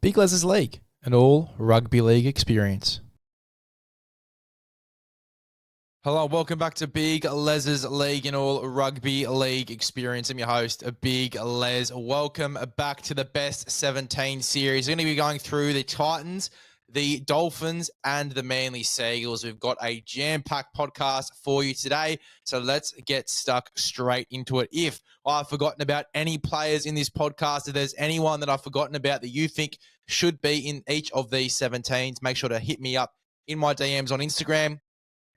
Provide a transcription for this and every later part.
Big LEZ'S League, an all rugby league experience. Hello, welcome back to Big LEZ'S League, an all rugby league experience. I'm your host, Big Les. Welcome back to the Best 17 series. We're going to be going through the Titans, the Dolphins, and the Manly Sea Eagles. We've got a jam-packed podcast for you today, so let's get stuck straight into it. If I've forgotten about any players in this podcast, if there's anyone that I've forgotten about that you think should be in each of these 17s, make sure to hit me up in my DMs on Instagram.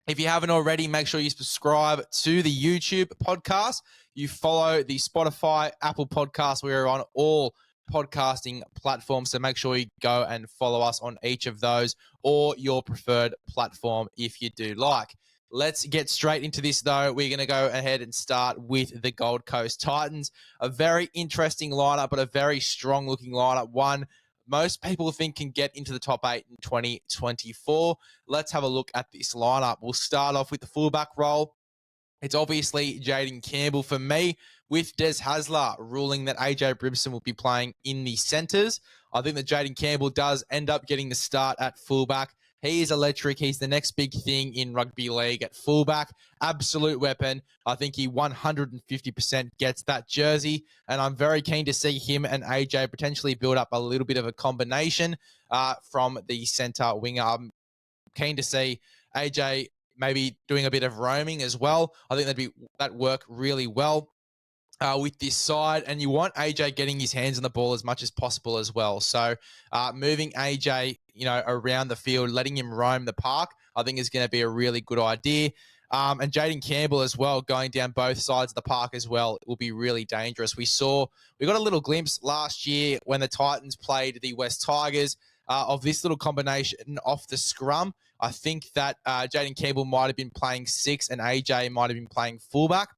If you haven't already, make sure you subscribe to the YouTube podcast. You follow the Spotify, Apple Podcasts. We are on all podcasting platforms, so make sure you go and follow us on each of those or your preferred platform if you do like. Let's get straight into this, though. We're going to go ahead and start with the Gold Coast Titans. A very interesting lineup, but a very strong-looking lineup. One most people think can get into the top 8 in 2024. Let's have a look at this lineup. We'll start off with the fullback role. It's obviously Jaden Campbell for me, with Des Hasler ruling that AJ Brimson will be playing in the centres. I think that Jaden Campbell does end up getting the start at fullback. He is electric. He's the next big thing in rugby league at fullback. Absolute weapon. I think he 150% gets that jersey, and I'm very keen to see him and AJ potentially build up a little bit of a combination from the centre winger. I'm keen to see AJ maybe doing a bit of roaming as well. I think that'd work really well with this side, and you want AJ getting his hands on the ball as much as possible as well. So moving AJ, around the field, letting him roam the park, I think is going to be a really good idea. And Jaden Campbell as well, going down both sides of the park as well, will be really dangerous. We got a little glimpse last year when the Titans played the West Tigers of this little combination off the scrum. I think that Jaden Campbell might have been playing 6 and AJ might have been playing fullback.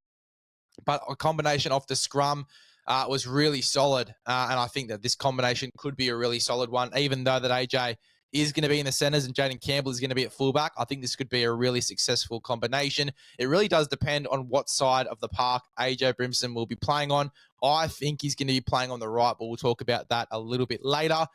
But a combination off the scrum was really solid. And I think that this combination could be a really solid one, even though that AJ is going to be in the centres and Jaden Campbell is going to be at fullback. I think this could be a really successful combination. It really does depend on what side of the park AJ Brimson will be playing on. I think he's going to be playing on the right, but we'll talk about that a little bit later.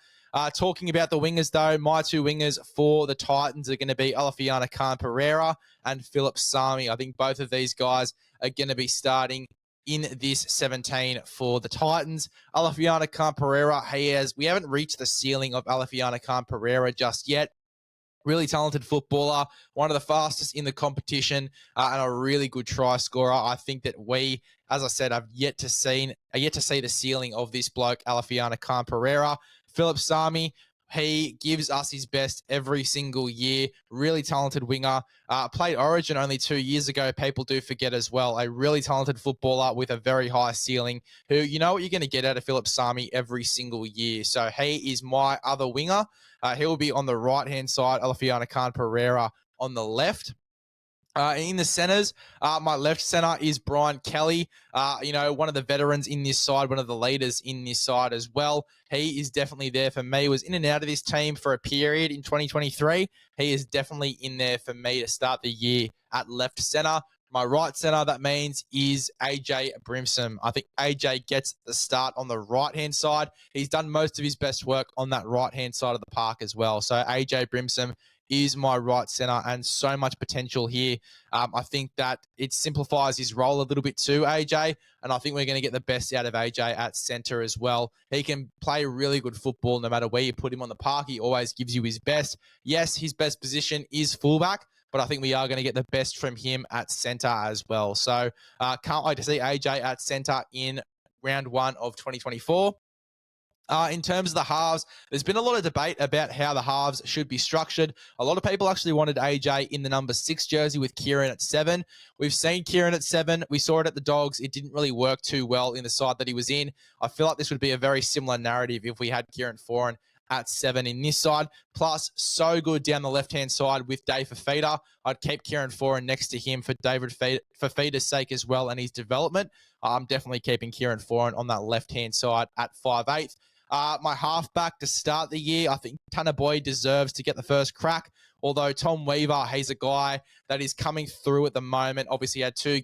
Talking about the wingers, though, my two wingers for the Titans are going to be Alafiana Khan-Pereira and Philip Sami. I think both of these guys are going to be starting in this 17 for the Titans. Alafiana Khan-Pereira, we haven't reached the ceiling of Alafiana Khan-Pereira just yet. Really talented footballer, one of the fastest in the competition, and a really good try scorer. I think that we, as I said, are yet to see the ceiling of this bloke, Alafiana Khan-Pereira. Philip Sami, he gives us his best every single year. Really talented winger. Played Origin only 2 years ago. People do forget as well. A really talented footballer with a very high ceiling who, you know what you're going to get out of Philip Sami every single year. So he is my other winger. He will be on the right-hand side. Alafiana Khan-Pereira on the left. In the centres, my left centre is Brian Kelly, one of the veterans in this side, one of the leaders in this side as well. He is definitely there for me. Was in and out of this team for a period in 2023. He is definitely in there for me to start the year at left centre. My right centre, that means, is AJ Brimson. I think AJ gets the start on the right-hand side. He's done most of his best work on that right-hand side of the park as well. So AJ Brimson is my right centre, and so much potential here. I think that it simplifies his role a little bit too, AJ, and I think we're going to get the best out of AJ at centre as well. He can play really good football no matter where you put him on the park. He always gives you his best. Yes, his best position is fullback, but I think we are going to get the best from him at centre as well. So can't wait to see AJ at centre in round 1 of 2024. In terms of the halves, there's been a lot of debate about how the halves should be structured. A lot of people actually wanted AJ in the number 6 jersey with Kieran at 7. We've seen Kieran at 7. We saw it at the Dogs. It didn't really work too well in the side that he was in. I feel like this would be a very similar narrative if we had Kieran Foran at 7 in this side. Plus, so good down the left-hand side with Dave Fafita. I'd keep Kieran Foran next to him for Fafita's sake as well and his development. I'm definitely keeping Kieran Foran on that left-hand side at 5'8". My halfback to start the year, I think Tanner Boyd deserves to get the first crack. Although Tom Weaver, he's a guy that is coming through at the moment. Obviously, he had 2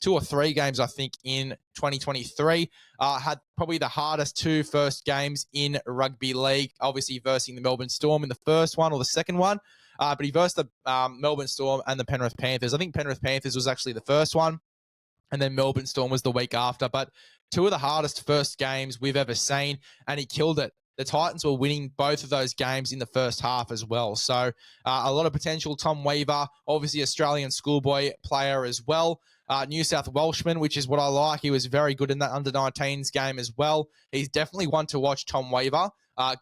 or 3 games, I think, in 2023. Had probably the hardest 2 first games in rugby league, obviously versing the Melbourne Storm in the first one or the second one. But he versed the Melbourne Storm and the Penrith Panthers. I think Penrith Panthers was actually the first one, and then Melbourne Storm was the week after. But 2 of the hardest first games we've ever seen, and he killed it. The Titans were winning both of those games in the first half as well. So a lot of potential. Tom Weaver, obviously Australian schoolboy player as well. New South Welshman, which is what I like. He was very good in that under-19s game as well. He's definitely one to watch, Tom Weaver,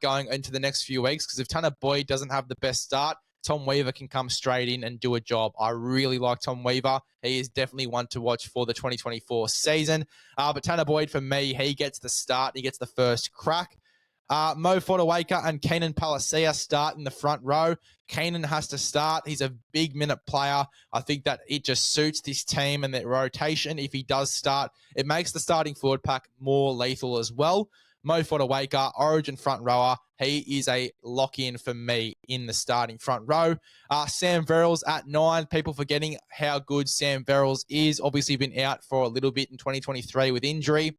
going into the next few weeks, because if Tanner Boyd doesn't have the best start, Tom Weaver can come straight in and do a job. I really like Tom Weaver. He is definitely one to watch for the 2024 season. But Tanner Boyd, for me, he gets the start. He gets the first crack. Mo Fotuaika and Keenan Palasia start in the front row. Keenan has to start. He's a big minute player. I think that it just suits this team and their rotation. If he does start, it makes the starting forward pack more lethal as well. Mo Fotuaika, Origin front rower. He is a lock-in for me in the starting front row. Sam Verrills at 9. People forgetting how good Sam Verrills is. Obviously been out for a little bit in 2023 with injury,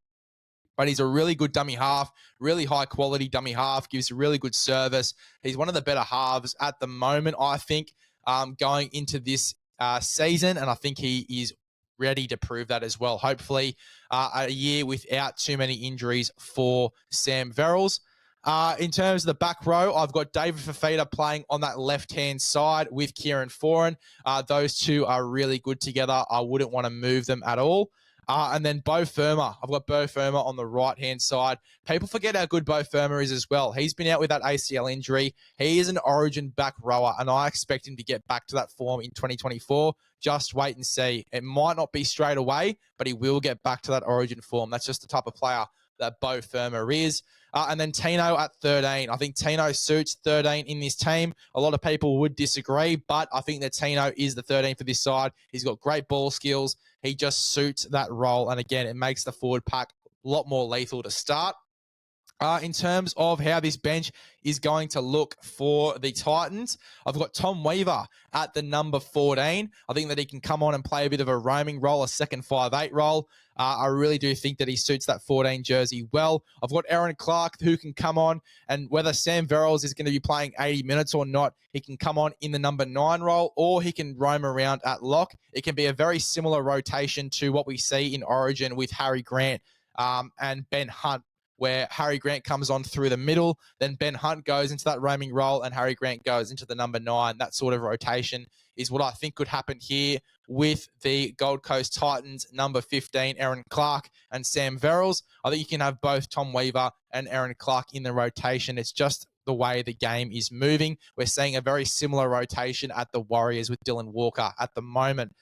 but he's a really good dummy half, really high-quality dummy half, gives a really good service. He's one of the better halves at the moment, I think, going into this season, and I think he is ready to prove that as well. Hopefully, a year without too many injuries for Sam Verrills. In terms of the back row, I've got David Fafita playing on that left-hand side with Kieran Foran. Those two are really good together. I wouldn't want to move them at all. And then Beau Fermor. I've got Beau Fermor on the right-hand side. People forget how good Beau Fermor is as well. He's been out with that ACL injury. He is an Origin back rower, and I expect him to get back to that form in 2024. Just wait and see. It might not be straight away, but he will get back to that Origin form. That's just the type of player that Beau Fermor is. And then Tino at 13. I think Tino suits 13 in this team. A lot of people would disagree, but I think that Tino is the 13 for this side. He's got great ball skills. He just suits that role. And again, it makes the forward pack a lot more lethal to start. In terms of how this bench is going to look for the Titans, I've got Tom Weaver at the number 14. I think that he can come on and play a bit of a roaming role, a second 5'8" role. I really do think that he suits that 14 jersey well. I've got Aaron Clark, who can come on, and whether Sam Verrills is going to be playing 80 minutes or not, he can come on in the number 9 role, or he can roam around at lock. It can be a very similar rotation to what we see in Origin with Harry Grant and Ben Hunt, where Harry Grant comes on through the middle, then Ben Hunt goes into that roaming role, and Harry Grant goes into the number 9. That sort of rotation is what I think could happen here with the Gold Coast Titans, number 15, Aaron Clark and Sam Verrills. I think you can have both Tom Weaver and Aaron Clark in the rotation. It's just the way the game is moving. We're seeing a very similar rotation at the Warriors with Dylan Walker at the moment.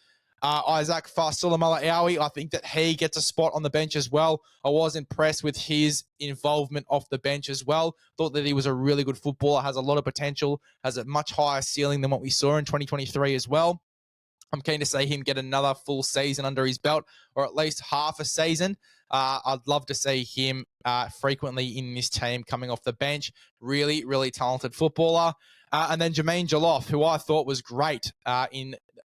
Isaac Fasulamala-Aui, I think that he gets a spot on the bench as well. I was impressed with his involvement off the bench as well. Thought that he was a really good footballer, has a lot of potential, has a much higher ceiling than what we saw in 2023 as well. I'm keen to see him get another full season under his belt, or at least half a season. I'd love to see him frequently in this team coming off the bench. Really, really talented footballer. And then Jermaine Jaloff, who I thought was great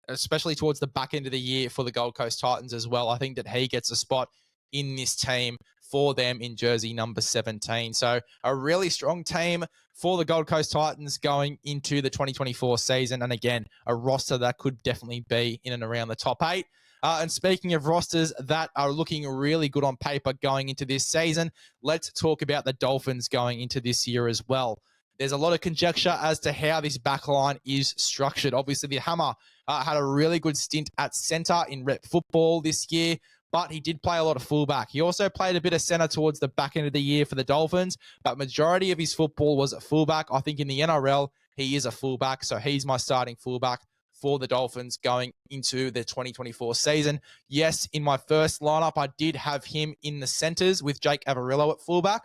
especially towards the back end of the year for the Gold Coast Titans as well. I think that he gets a spot in this team for them in jersey number 17. So a really strong team for the Gold Coast Titans going into the 2024 season. And again, a roster that could definitely be in and around the top 8. And speaking of rosters that are looking really good on paper going into this season, let's talk about the Dolphins going into this year as well. There's a lot of conjecture as to how this backline is structured. Obviously, the Hammer had a really good stint at centre in rep football this year, but he did play a lot of fullback. He also played a bit of centre towards the back end of the year for the Dolphins, but majority of his football was at fullback. I think in the NRL, he is a fullback, so he's my starting fullback for the Dolphins going into the 2024 season. Yes, in my first lineup, I did have him in the centres with Jake Averillo at fullback,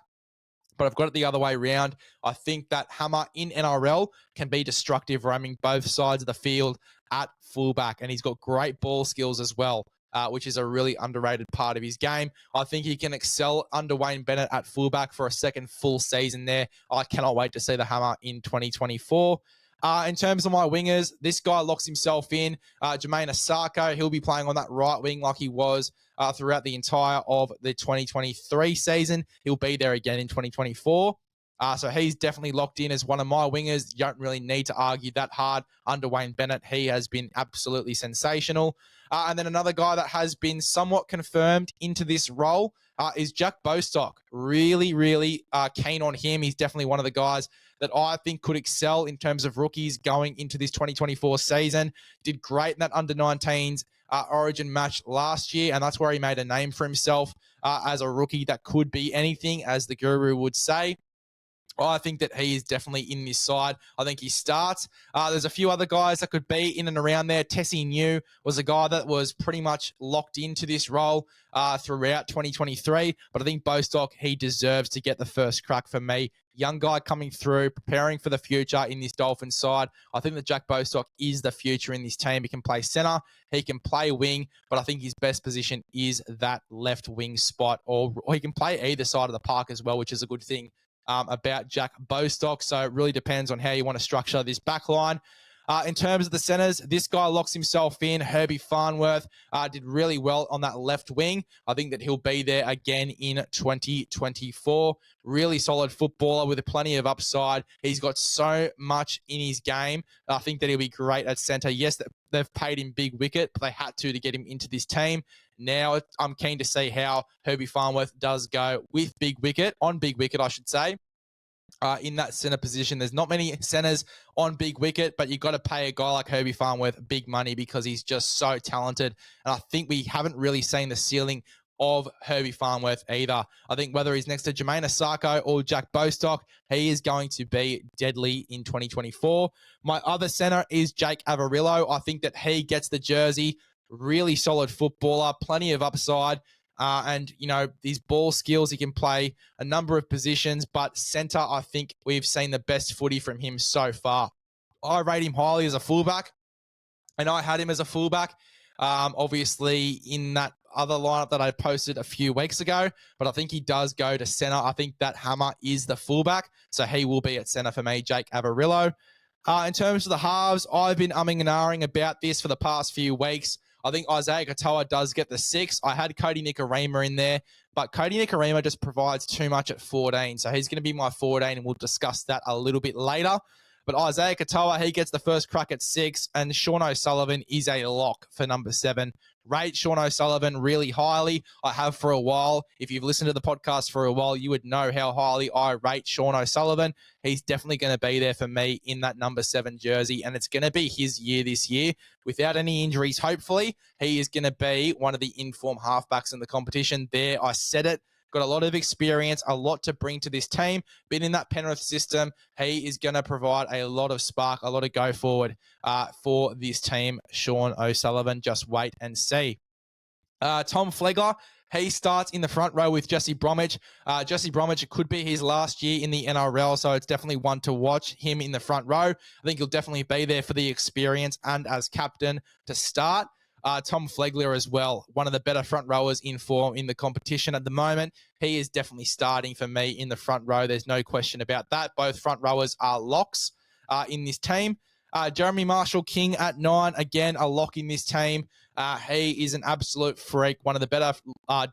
but I've got it the other way around. I think that Hammer in NRL can be destructive, roaming both sides of the field at fullback, and he's got great ball skills as well, which is a really underrated part of his game. I think he can excel under Wayne Bennett at fullback for a second full season there. I cannot wait to see the Hammer in 2024. In terms of my wingers, this guy locks himself in. Jermaine Asako, he'll be playing on that right wing like he was throughout the entire of the 2023 season. He'll be there again in 2024. So he's definitely locked in as one of my wingers. You don't really need to argue that hard. Under Wayne Bennett, he has been absolutely sensational. And then another guy that has been somewhat confirmed into this role is Jack Bostock. Really, really keen on him. He's definitely one of the guys that I think could excel in terms of rookies going into this 2024 season. Did great in that under-19s Origin match last year, and that's where he made a name for himself as a rookie that could be anything, as the guru would say. I think that he is definitely in this side. I think he starts. There's a few other guys that could be in and around there. Tessie New was a guy that was pretty much locked into this role throughout 2023. But I think Bostock, he deserves to get the first crack for me. Young guy coming through, preparing for the future in this Dolphins side. I think that Jack Bostock is the future in this team. He can play center, he can play wing, but I think his best position is that left wing spot, or he can play either side of the park as well, which is a good thing about Jack Bostock. So it really depends on how you want to structure this back line. In terms of the centers, this guy locks himself in. Herbie Farnworth did really well on that left wing. I think that he'll be there again in 2024. Really solid footballer with plenty of upside. He's got so much in his game. I think that he'll be great at center. Yes, they've paid him big wicket, but they had to get him into this team. Now I'm keen to see how Herbie Farnworth does go with big wicket, on big wicket, I should say. In that center position. There's not many centers on big wicket, but you've got to pay a guy like Herbie Farnworth big money because he's just so talented. And I think we haven't really seen the ceiling of Herbie Farnworth either. I think whether he's next to Jermaine Asako or Jack Bostock, he is going to be deadly in 2024. My other center is Jake Avarillo. I think that he gets the jersey. Really solid footballer, plenty of upside. And, you know, these ball skills, he can play a number of positions, but center, I think we've seen the best footy from him so far. I rate him highly as a fullback, and I had him as a fullback, obviously in that other lineup that I posted a few weeks ago, but I think he does go to center. I think that Hammer is the fullback, so he will be at center for me, Jake Avarillo. In terms of the halves, I've been umming and ahhing about this for the past few weeks. I think Isaiah Katoa does get the 6. I had Cody Nikorima in there, but Cody Nikorima just provides too much at 14. So he's going to be my 14, and we'll discuss that a little bit later. But Isaiah Katoa, he gets the first crack at 6, and Sean O'Sullivan is a lock for number 7. Rate Sean O'Sullivan really highly. I have for a while. If you've listened to the podcast for a while, you would know how highly I rate Sean O'Sullivan. He's definitely going to be there for me in that number 7 jersey, and it's going to be his year this year. Without any injuries, hopefully, he is going to be one of the in-form halfbacks in the competition. There, I said it. Got a lot of experience, a lot to bring to this team. Been in that Penrith system. He is going to provide a lot of spark, a lot of go forward for this team. Sean O'Sullivan, just wait and see. Tom Flegler, he starts in the front row with Jesse Bromwich. Jesse Bromwich, it could be his last year in the NRL, so it's definitely one to watch him in the front row. I think he'll definitely be there for the experience and as captain to start. Tom Flegler as well, one of the better front rowers in form in the competition at the moment. He is definitely starting for me in the front row. There's no question about that. Both front rowers are locks in this team. Jeremy Marshall-King at 9, again, a lock in this team. He is an absolute freak, one of the better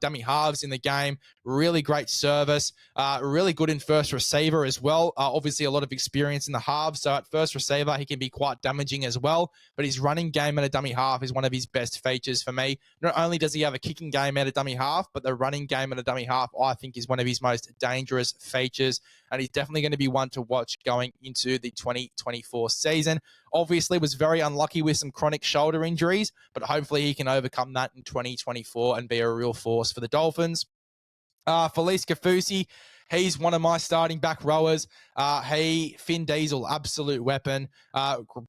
dummy halves in the game. Really great service, really good in first receiver as well. Obviously, a lot of experience in the halves, so at first receiver, he can be quite damaging as well. But his running game at a dummy half is one of his best features for me. Not only does he have a kicking game at a dummy half, but the running game at a dummy half, I think, is one of his most dangerous features. And he's definitely going to be one to watch going into the 2024 season. Obviously, was very unlucky with some chronic shoulder injuries, but hopefully he can overcome that in 2024 and be a real force for the Dolphins. Felice Kafusi, he's one of my starting back rowers. Finn Diesel, absolute weapon.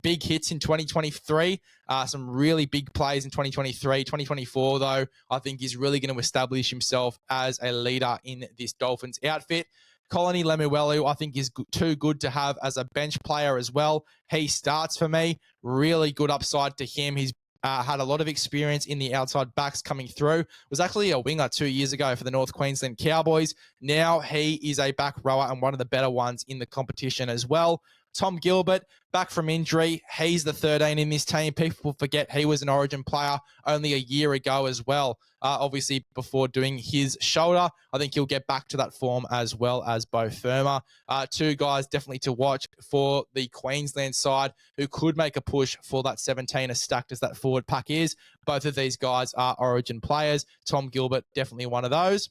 Big hits in 2023. Some really big plays in 2023. 2024, though, I think he's really going to establish himself as a leader in this Dolphins outfit. Colony Lemuelu, I think, is too good to have as a bench player as well. He starts for me. Really good upside to him. He's had a lot of experience in the outside backs coming through. Was actually a winger 2 years ago for the North Queensland Cowboys. Now he is a back rower and one of the better ones in the competition as well. Tom Gilbert, back from injury. He's the 13 in this team. People forget he was an Origin player only a year ago as well. Obviously, before doing his shoulder, I think he'll get back to that form as well as Bo Firma. Two guys definitely to watch for the Queensland side who could make a push for that 17 as stacked as that forward pack is. Both of these guys are Origin players. Tom Gilbert, definitely one of those.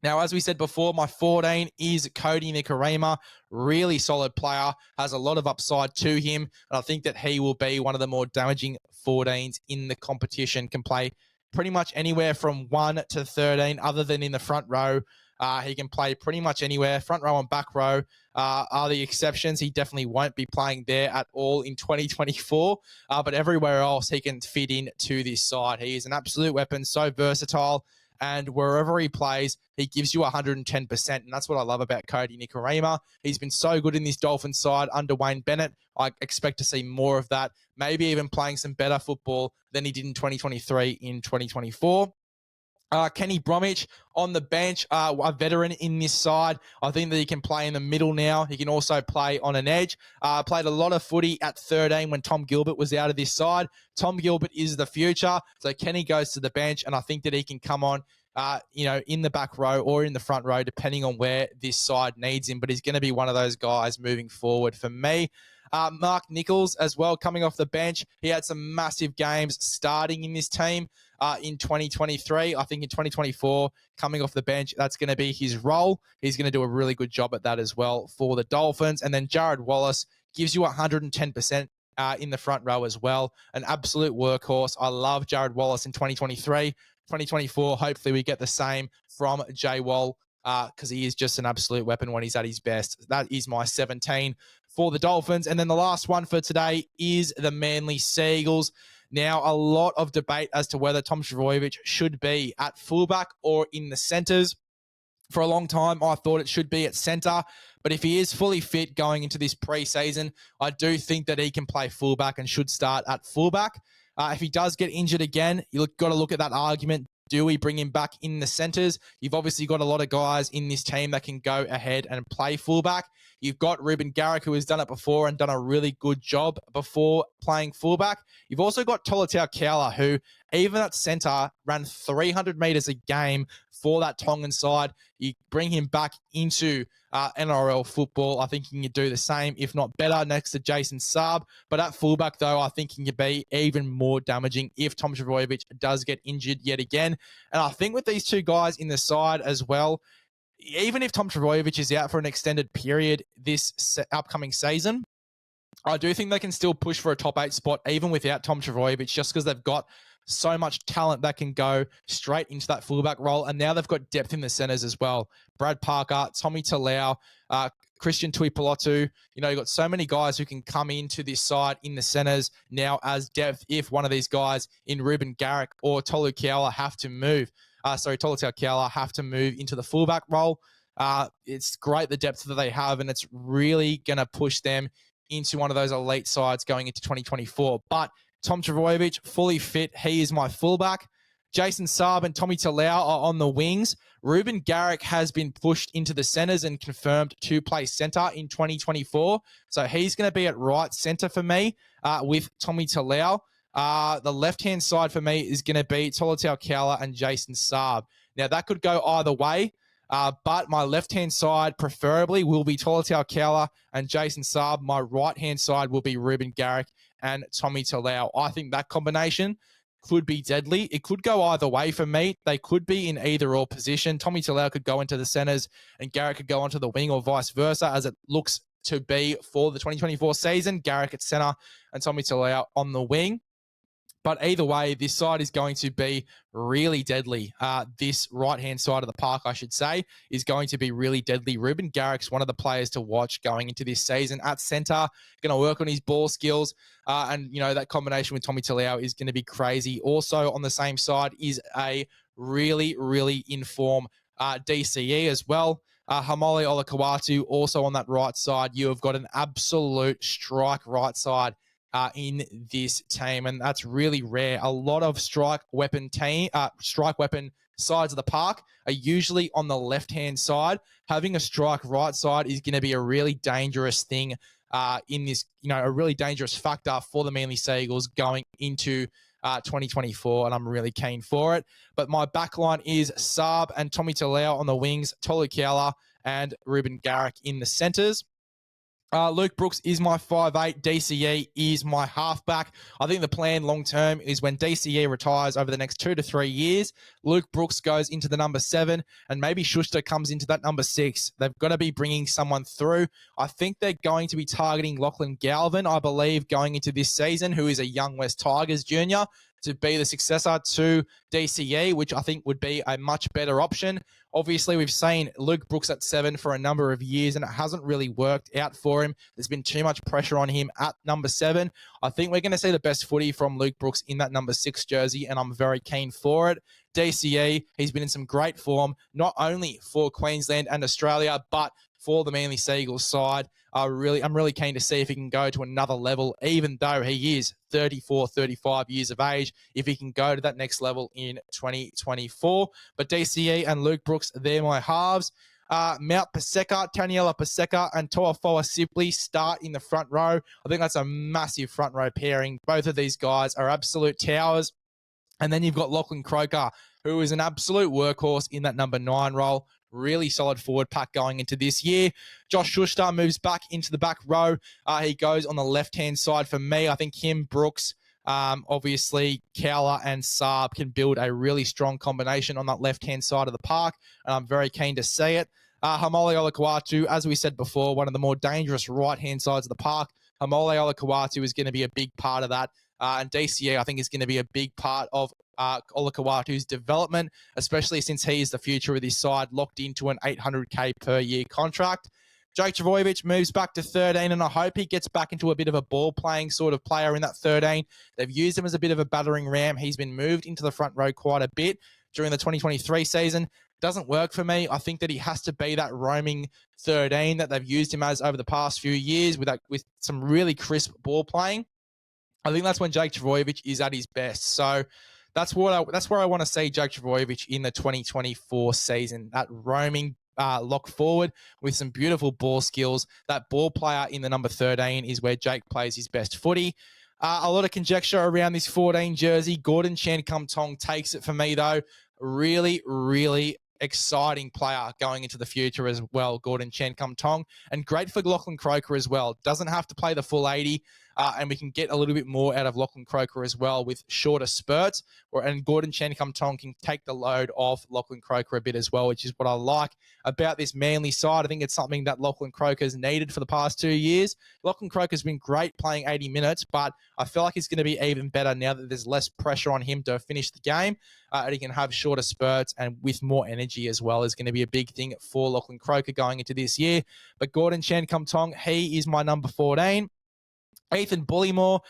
Now, as we said before, my 14 is Cody Nikorima. Really solid player, has a lot of upside to him. And I think that he will be one of the more damaging 14s in the competition. Can play pretty much anywhere from 1 to 13, other than in the front row. He can play pretty much anywhere. Front row and back row are the exceptions. He definitely won't be playing there at all in 2024. But everywhere else, he can fit into this side. He is an absolute weapon, so versatile. And wherever he plays, he gives you 110%. And that's what I love about Cody Nikorima. He's been so good in this Dolphins side under Wayne Bennett. I expect to see more of that, maybe even playing some better football than he did in 2023 in 2024. Kenny Bromwich on the bench, a veteran in this side. I think that he can play in the middle now. He can also play on an edge. Played a lot of footy at 13 when Tom Gilbert was out of this side. Tom Gilbert is the future. So Kenny goes to the bench, and I think that he can come on, in the back row or in the front row, depending on where this side needs him. But he's going to be one of those guys moving forward for me. Mark Nichols as well, coming off the bench. He had some massive games starting in this team in 2023. I think in 2024, coming off the bench, that's going to be his role. He's going to do a really good job at that as well for the Dolphins. And then Jared Wallace gives you 110% in the front row as well. An absolute workhorse. I love Jared Wallace in 2023. 2024, hopefully we get the same from J Wall because he is just an absolute weapon when he's at his best. That is my 17 for the Dolphins. And then the last one for today is the Manly Sea Eagles. Now, a lot of debate as to whether Tom Trbojevic should be at fullback or in the centres. For a long time, I thought it should be at centre. But if he is fully fit going into this preseason, I do think that he can play fullback and should start at fullback. If he does get injured again, you've got to look at that argument. Do we bring him back in the centres? You've obviously got a lot of guys in this team that can go ahead and play fullback. You've got Ruben Garrick, who has done it before and done a really good job before playing fullback. You've also got Tolutau Koula, who even at centre ran 300 metres a game for that Tongan side. You bring him back into NRL football. I think he can do the same, if not better, next to Jason Saab. But at fullback, though, I think he can be even more damaging if Tom Trbojevic does get injured yet again. And I think with these two guys in the side as well, even if Tom Trbojevic is out for an extended period this upcoming season, I do think they can still push for a top 8 spot even without Tom Trbojevic, just because they've got so much talent that can go straight into that fullback role. And now they've got depth in the centers as well. Brad Parker, Tommy Talau, Christian Tuipulotu. You've got so many guys who can come into this side in the centers now as depth if one of these guys in Ruben Garrick or Tolu Koula have to move. Tolutau Koula have to move into the fullback role. It's great the depth that they have, and it's really going to push them into one of those elite sides going into 2024. But Tom Trbojevic, fully fit. He is my fullback. Jason Saab and Tommy Talau are on the wings. Ruben Garrick has been pushed into the centers and confirmed to play center in 2024. So he's going to be at right center for me with Tommy Talau. The left-hand side for me is going to be Tolutau Koula and Jason Saab. Now, that could go either way, but my left-hand side preferably will be Tolutau Koula and Jason Saab. My right-hand side will be Ruben Garrick and Tommy Talau. I think that combination could be deadly. It could go either way for me. They could be in either or position. Tommy Talau could go into the centers and Garrick could go onto the wing, or vice versa, as it looks to be for the 2024 season. Garrick at center and Tommy Talau on the wing. But either way, this side is going to be really deadly. This right-hand side of the park, I should say, is going to be really deadly. Ruben Garrick's one of the players to watch going into this season at centre. Going to work on his ball skills. And that combination with Tommy Talau is going to be crazy. Also on the same side is a really, really in-form DCE as well. Hamole Olakawatu also on that right side. You have got an absolute strike right side in this team, and that's really rare. A lot of strike weapon sides of the park are usually on the left-hand side. Having a strike right side is going to be a really dangerous thing in this, a really dangerous factor for the Manly Sea Eagles going into 2024, and I'm really keen for it. But my backline is Saab and Tommy Talau on the wings, Tolu Kiala and Ruben Garrick in the centres. Luke Brooks is my 5'8". DCE is my halfback. I think the plan long term is when DCE retires over the next 2 to 3 years, Luke Brooks goes into the number 7, and maybe Schuster comes into that number 6. They've got to be bringing someone through. I think they're going to be targeting Lachlan Galvin, I believe, going into this season, who is a young West Tigers junior, to be the successor to DCE, which I think would be a much better option. Obviously, we've seen Luke Brooks at 7 for a number of years, and it hasn't really worked out for him. There's been too much pressure on him at number 7. I think we're going to see the best footy from Luke Brooks in that number 6 jersey, and I'm very keen for it. DCE, he's been in some great form, not only for Queensland and Australia, but for the Manly Sea Eagles side. I'm really keen to see if he can go to another level, even though he is 34, 35 years of age, if he can go to that next level in 2024. But DCE and Luke Brooks, they're my halves. Mount Paseka, Taniela Paseka, and Toafoa Sipley start in the front row. I think that's a massive front row pairing. Both of these guys are absolute towers. And then you've got Lachlan Croker, who is an absolute workhorse in that number 9 role. Really solid forward pack going into this year. Josh Schuster moves back into the back row. He goes on the left-hand side for me. I think him, Brooks, obviously Cowler and Saab can build a really strong combination on that left-hand side of the park, and I'm very keen to see it. Hamole Olakwatu, as we said before, one of the more dangerous right-hand sides of the park. Hamole Olakwatu is going to be a big part of that. And DCA, I think, is going to be a big part of Olakawatu's development, especially since he is the future of this side, locked into an $800K per year contract. Jake Trbojevic moves back to 13, and I hope he gets back into a bit of a ball-playing sort of player in that 13. They've used him as a bit of a battering ram. He's been moved into the front row quite a bit during the 2023 season. Doesn't work for me. I think that he has to be that roaming 13 that they've used him as over the past few years with some really crisp ball playing. I think that's when Jake Trbojevic is at his best. So that's where I want to see Jake Trbojevic in the 2024 season. That roaming lock forward with some beautiful ball skills. That ball player in the number 13 is where Jake plays his best footy. A lot of conjecture around this 14 jersey. Gordon Chan Kum Tong takes it for me, though. Really, really exciting player going into the future as well, Gordon Chan Kum Tong. And great for Lachlan Croker as well. Doesn't have to play the full 80. And we can get a little bit more out of Lachlan Croker as well with shorter spurts. And Gordon Chan Kum Tong can take the load off Lachlan Croker a bit as well, which is what I like about this Manly side. I think it's something that Lachlan Croker's needed for the past 2 years. Lachlan Croker's been great playing 80 minutes, but I feel like he's going to be even better now that there's less pressure on him to finish the game. And he can have shorter spurts and with more energy as well is going to be a big thing for Lachlan Croker going into this year. But Gordon Chan Kum Tong, he is my number 14. Ethan Bullymore,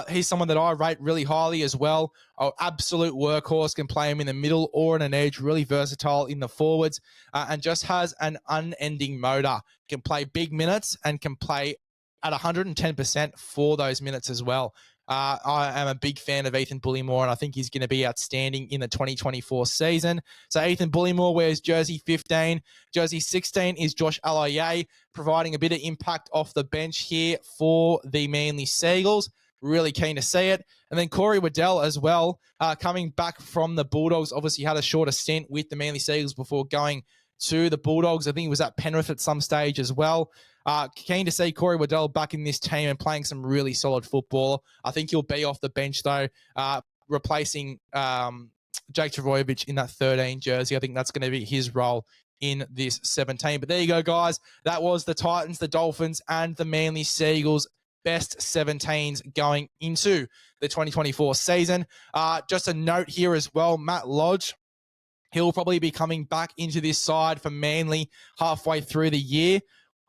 he's someone that I rate really highly as well. Absolute workhorse, can play him in the middle or on an edge, really versatile in the forwards, and just has an unending motor. Can play big minutes and can play at 110% for those minutes as well. I am a big fan of Ethan Bullymore, and I think he's going to be outstanding in the 2024 season. So Ethan Bullymore wears jersey 15. Jersey 16 is Josh Aloiai, providing a bit of impact off the bench here for the Manly Sea Eagles. Really keen to see it. And then Corey Waddell as well, coming back from the Bulldogs. Obviously had a shorter stint with the Manly Sea Eagles before going to the Bulldogs. I think he was at Penrith at some stage as well. Keen to see Corey Waddell back in this team and playing some really solid football. I think he'll be off the bench, though, replacing Jake Trbojevic in that 13 jersey. I think that's going to be his role in this 17. But there you go, guys. That was the Titans, the Dolphins, and the Manly Sea Eagles best 17s going into the 2024 season. Just a note here as well, Matt Lodge, he'll probably be coming back into this side for Manly halfway through the year.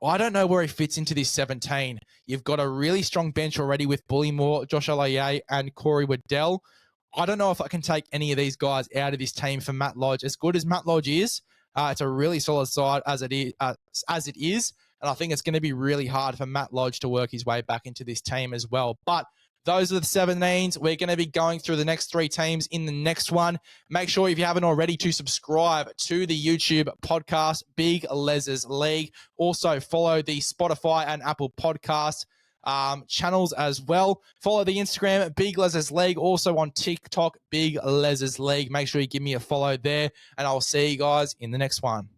I don't know where he fits into this 17. You've got a really strong bench already with Bullymore, Josh Aloiai, and Corey Waddell. I don't know if I can take any of these guys out of this team for Matt Lodge. As good as Matt Lodge is, it's a really solid side as it is. And I think it's going to be really hard for Matt Lodge to work his way back into this team as well. But those are the 17s. We're going to be going through the next 3 teams in the next one. Make sure, if you haven't already, to subscribe to the YouTube podcast, Big LEZ'S League. Also, follow the Spotify and Apple podcast channels as well. Follow the Instagram, Big LEZ'S League. Also on TikTok, Big LEZ'S League. Make sure you give me a follow there, and I'll see you guys in the next one.